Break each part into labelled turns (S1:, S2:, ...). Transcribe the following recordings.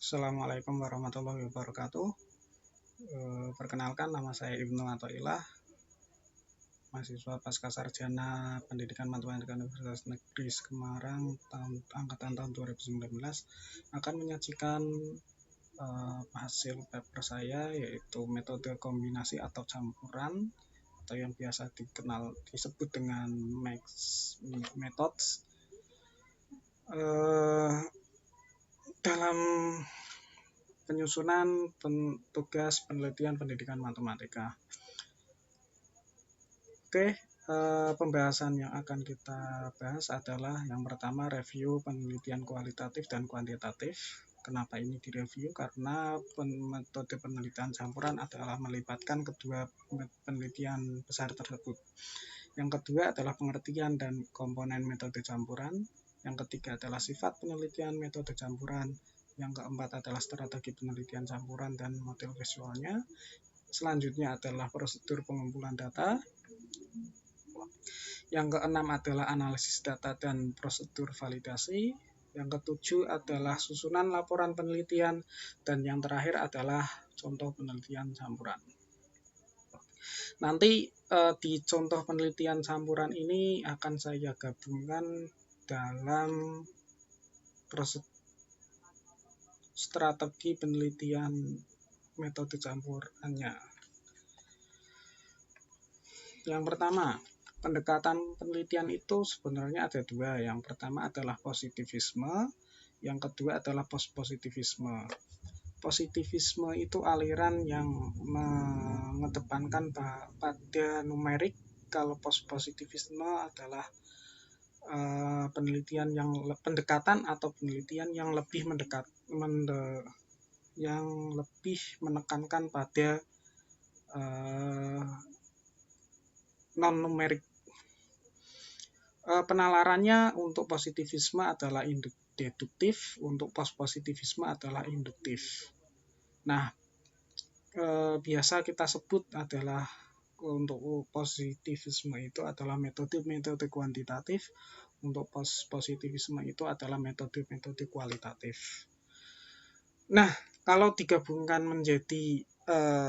S1: Assalamualaikum warahmatullahi wabarakatuh. Perkenalkan, nama saya Ibnu Athoillah, mahasiswa Pascasarjana Pendidikan Matematika Universitas Negeri Semarang angkatan tahun 2019, akan menyajikan hasil paper saya, yaitu metode kombinasi atau campuran, atau yang biasa disebut dengan mixed methods. Dalam penyusunan tugas penelitian pendidikan matematika. Oke, pembahasan yang akan kita bahas adalah yang pertama, review penelitian kualitatif dan kuantitatif. Kenapa ini direview? Karena metode penelitian campuran adalah melibatkan kedua penelitian besar tersebut. Yang kedua adalah pengertian dan komponen metode campuran. Yang ketiga adalah sifat penelitian metode campuran. Yang keempat adalah strategi penelitian campuran dan model visualnya. Selanjutnya adalah prosedur pengumpulan data. Yang keenam adalah analisis data dan prosedur validasi. Yang ketujuh adalah susunan laporan penelitian. Dan yang terakhir adalah contoh penelitian campuran. Nanti di contoh penelitian campuran ini akan saya gabungkan dalam strategi penelitian metode campurannya. Yang pertama, pendekatan penelitian itu sebenarnya ada dua. Yang pertama adalah positivisme, yang kedua adalah postpositivisme. Positivisme itu aliran yang mengedepankan pada numerik, kalau postpositivisme adalah pendekatan atau penelitian yang lebih menekankan pada non-numerik. Penalarannya untuk positivisme adalah deduktif, untuk postpositivisme adalah induktif. Nah, biasa kita sebut adalah untuk positivisme itu adalah metode kuantitatif, untuk positivisme itu adalah metode kualitatif. Nah, kalau digabungkan menjadi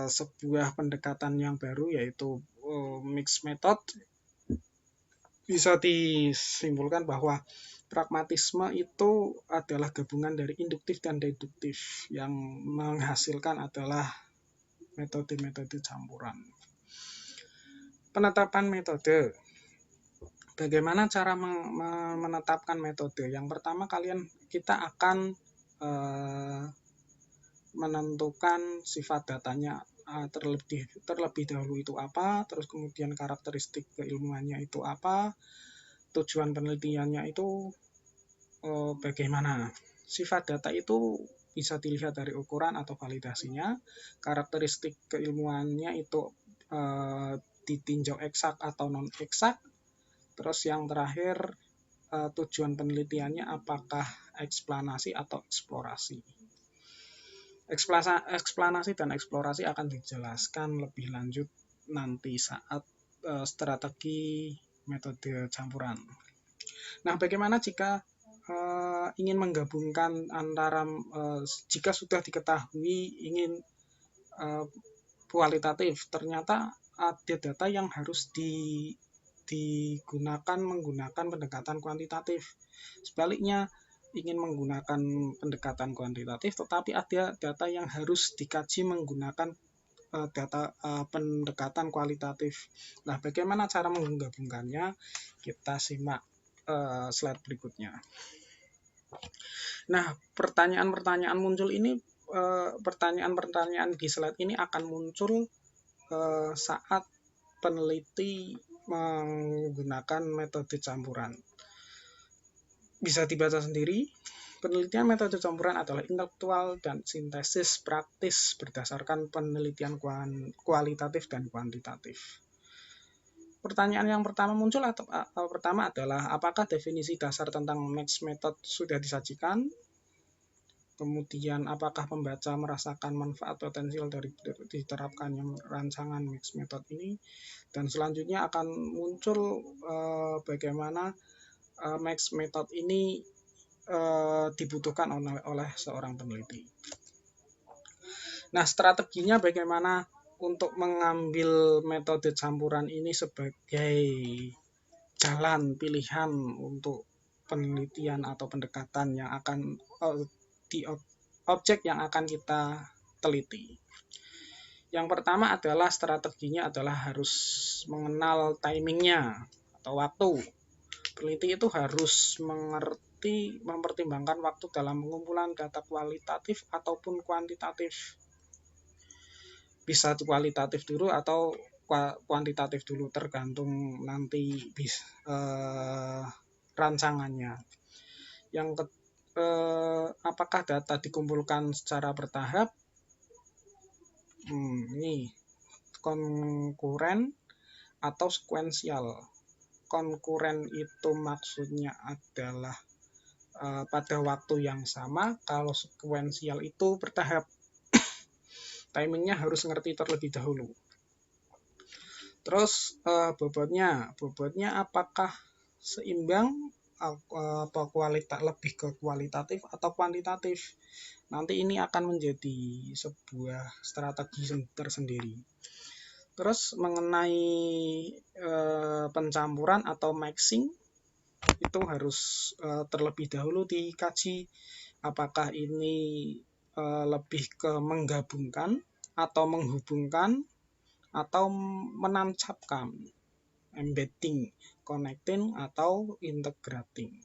S1: sebuah pendekatan yang baru, yaitu mixed method, bisa disimpulkan bahwa pragmatisme itu adalah gabungan dari induktif dan deduktif yang menghasilkan adalah metode-metode campuran. Penetapan metode. Bagaimana cara menetapkan metode? Yang pertama, kita akan menentukan sifat datanya terlebih dahulu itu apa, terus kemudian karakteristik keilmuannya itu apa, tujuan penelitiannya itu bagaimana. Sifat data itu bisa dilihat dari ukuran atau validasinya, karakteristik keilmuannya itu ditinjau eksak atau non eksak, terus yang terakhir tujuan penelitiannya apakah eksplanasi atau eksplorasi. Eksplanasi dan eksplorasi akan dijelaskan lebih lanjut nanti saat strategi metode campuran. Nah, bagaimana jika ingin menggabungkan antara jika sudah diketahui ingin kualitatif, ternyata ada data yang harus digunakan menggunakan pendekatan kuantitatif. Sebaliknya, ingin menggunakan pendekatan kuantitatif, tetapi ada data yang harus dikaji menggunakan pendekatan kualitatif. Nah, bagaimana cara menggabungkannya? Kita simak slide berikutnya. Nah, pertanyaan-pertanyaan muncul ini, pertanyaan-pertanyaan di slide ini akan muncul saat peneliti menggunakan metode campuran. Bisa dibaca sendiri. Penelitian metode campuran adalah intelektual dan sintesis praktis berdasarkan penelitian kualitatif dan kuantitatif. Pertanyaan yang pertama muncul adalah apakah definisi dasar tentang mixed method sudah disajikan? Kemudian apakah pembaca merasakan manfaat potensial dari diterapkannya rancangan mixed method ini? Dan selanjutnya akan muncul bagaimana mixed method ini dibutuhkan oleh seorang peneliti. Nah, strateginya bagaimana untuk mengambil metode campuran ini sebagai jalan pilihan untuk penelitian atau pendekatan yang akan di objek yang akan kita teliti. Yang pertama adalah strateginya adalah harus mengenal timingnya atau waktu. Peneliti itu harus mempertimbangkan waktu dalam pengumpulan data kualitatif ataupun kuantitatif. Bisa kualitatif dulu atau kuantitatif dulu, tergantung nanti rancangannya. Apakah data dikumpulkan secara bertahap? Ini konkuren atau sekuensial. Konkuren itu maksudnya adalah pada waktu yang sama, kalau sekuensial itu bertahap. Timingnya harus ngerti terlebih dahulu. Terus bobotnya apakah seimbang, lebih ke kualitatif atau kuantitatif? Nanti ini akan menjadi sebuah strategi tersendiri. Terus mengenai pencampuran atau mixing, itu harus terlebih dahulu dikaji apakah ini lebih ke menggabungkan atau menghubungkan atau menancapkan, embedding, connecting atau integrating.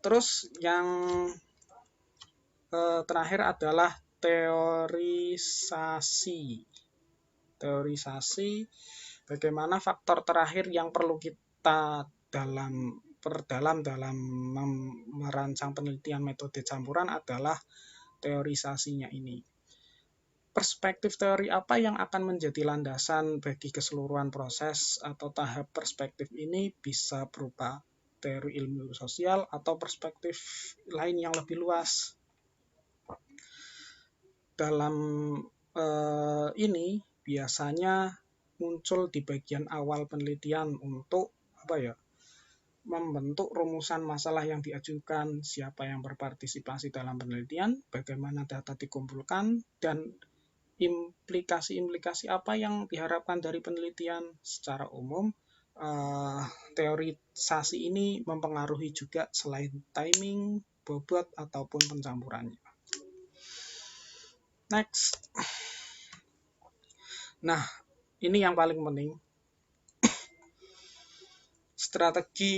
S1: Terus yang terakhir adalah teorisasi. Bagaimana faktor terakhir yang perlu kita perdalam dalam merancang penelitian metode campuran adalah teorisasinya ini. Perspektif teori apa yang akan menjadi landasan bagi keseluruhan proses atau tahap perspektif ini bisa berupa teori ilmu sosial atau perspektif lain yang lebih luas. Dalam ini biasanya muncul di bagian awal penelitian untuk membentuk rumusan masalah yang diajukan, siapa yang berpartisipasi dalam penelitian, bagaimana data dikumpulkan, dan implikasi-implikasi apa yang diharapkan dari penelitian. Secara umum, teorisasi ini mempengaruhi juga selain timing, bobot, ataupun pencampurannya. Next. Nah, ini yang paling penting. Strategi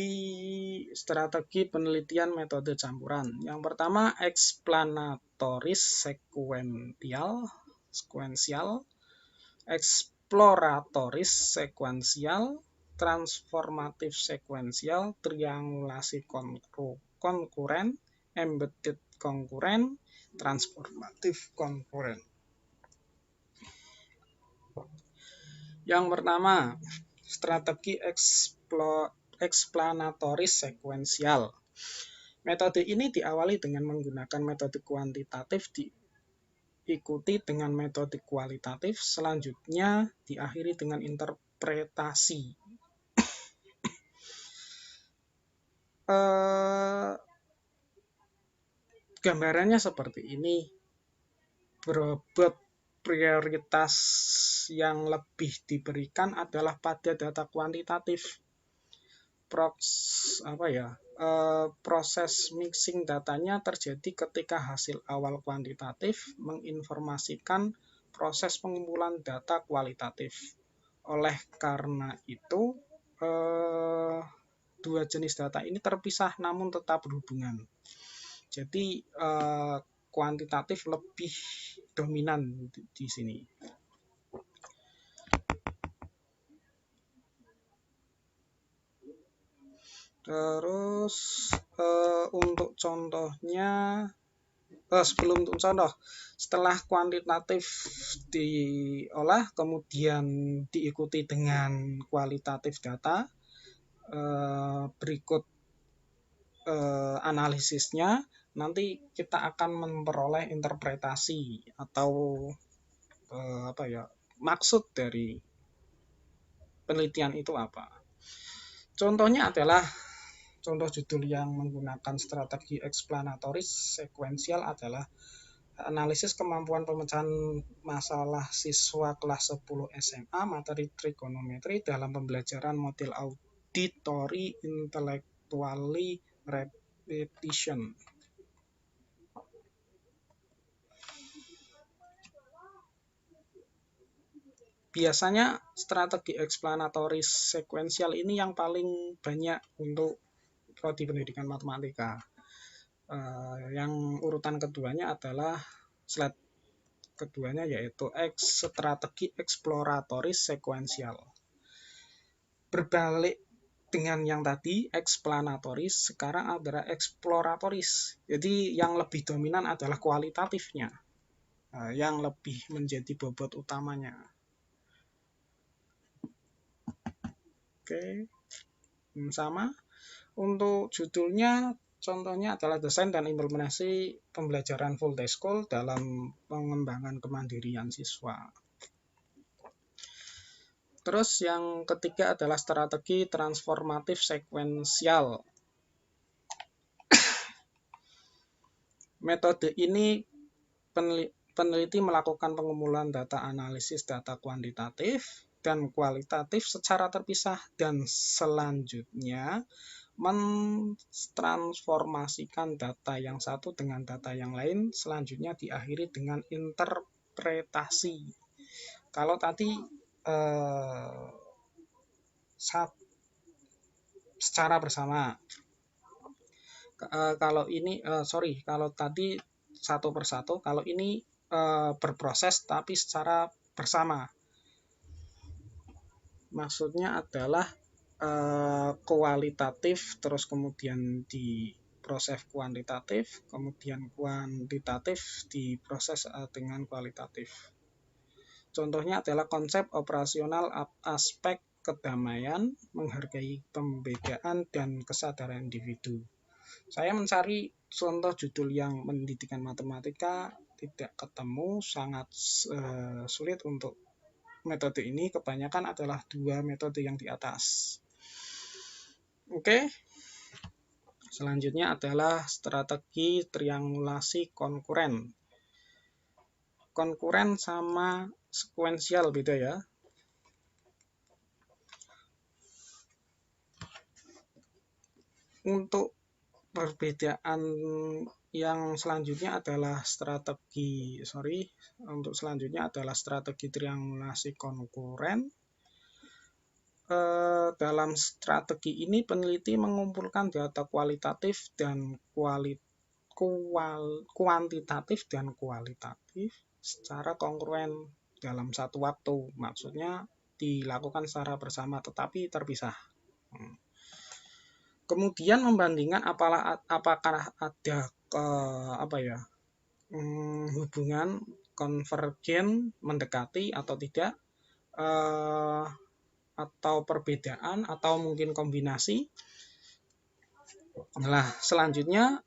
S1: penelitian metode campuran. Yang pertama, explanatoris sekuensial, exploratoris sekuensial, transformatif sekuensial, triangulasi konkuren, embedded konkuren, transformatif konkuren. Yang pertama, strategi explanatoris sekuensial. Metode ini diawali dengan menggunakan metode kuantitatif, diikuti dengan metode kualitatif, selanjutnya diakhiri dengan interpretasi. Gambarannya seperti ini. Berbobot prioritas yang lebih diberikan adalah pada data kuantitatif. Proses mixing datanya terjadi ketika hasil awal kuantitatif menginformasikan proses pengumpulan data kualitatif. Oleh karena itu, dua jenis data ini terpisah namun tetap berhubungan. Jadi kuantitatif lebih dominan di sini. Terus untuk contohnya, sebelum untuk contoh, setelah kuantitatif diolah kemudian diikuti dengan kualitatif data, berikut analisisnya, nanti kita akan memperoleh interpretasi atau maksud dari penelitian itu apa. Contohnya adalah contoh judul yang menggunakan strategi eksplanatoris sekuensial adalah analisis kemampuan pemecahan masalah siswa kelas 10 SMA materi trigonometri dalam pembelajaran model auditory intellectually repetition. Biasanya strategi eksplanatoris sekuensial ini yang paling banyak untuk prodi pendidikan matematika. Yang urutan keduanya adalah slide keduanya yaitu strategi eksploratoris sekuensial. Berbalik dengan yang tadi eksplanatoris, sekarang adalah eksploratoris. Jadi yang lebih dominan adalah kualitatifnya, yang lebih menjadi bobot utamanya. Oke, sama. Untuk judulnya, contohnya adalah desain dan implementasi pembelajaran full day school dalam pengembangan kemandirian siswa. Terus yang ketiga adalah strategi transformatif sekuensial. Metode ini peneliti melakukan pengumpulan data analisis data kuantitatif dan kualitatif secara terpisah dan selanjutnya mentransformasikan data yang satu dengan data yang lain, selanjutnya diakhiri dengan interpretasi. Kalau tadi secara bersama, kalau ini kalau tadi satu persatu, kalau ini berproses tapi secara bersama. Maksudnya adalah kualitatif terus kemudian diproses kuantitatif, kemudian kuantitatif diproses dengan kualitatif. Contohnya adalah konsep operasional aspek kedamaian, menghargai pembedaan dan kesadaran individu. Saya mencari contoh judul yang pendidikan matematika tidak ketemu, sangat sulit untuk metode ini. Kebanyakan adalah dua metode yang di atas. Oke. Selanjutnya adalah strategi triangulasi konkuren. Konkuren sama sekuensial beda ya. Untuk perbedaan yang selanjutnya adalah strategi triangulasi konkuren. Dalam strategi ini peneliti mengumpulkan data kualitatif dan kuantitatif dan kualitatif secara kongruen dalam satu waktu. Maksudnya dilakukan secara bersama tetapi terpisah. Kemudian membandingkan apakah ada hubungan konvergen mendekati atau tidak, atau perbedaan atau mungkin kombinasi. Nah, selanjutnya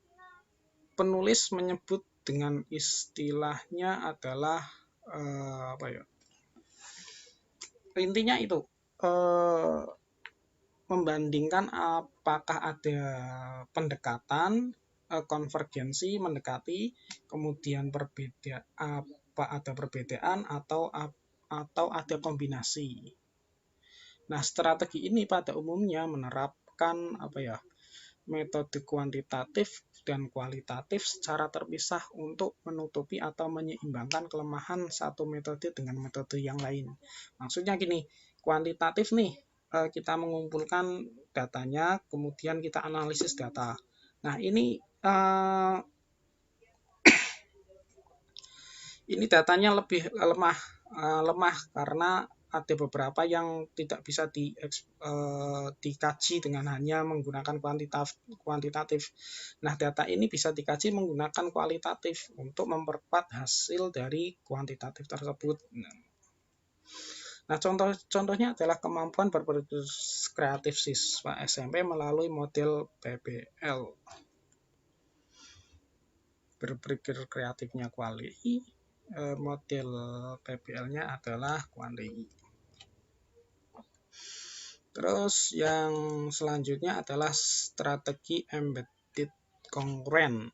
S1: penulis menyebut dengan istilahnya adalah intinya itu membandingkan apakah ada pendekatan, konvergensi mendekati, kemudian ada perbedaan atau ada kombinasi. Nah, strategi ini pada umumnya menerapkan metode kuantitatif dan kualitatif secara terpisah untuk menutupi atau menyeimbangkan kelemahan satu metode dengan metode yang lain. Maksudnya gini, kuantitatif nih, kita mengumpulkan datanya, kemudian kita analisis data. Nah, ini datanya lebih lemah karena ada beberapa yang tidak bisa dikaji dengan hanya menggunakan kuantitatif. Nah, data ini bisa dikaji menggunakan kualitatif untuk memperkuat hasil dari kuantitatif tersebut. Nah, contohnya adalah kemampuan berpikir kreatif siswa SMP melalui model PBL. Berpikir kreatifnya Quali, model PBL-nya adalah Quantei. Terus yang selanjutnya adalah strategi embedded concurrent.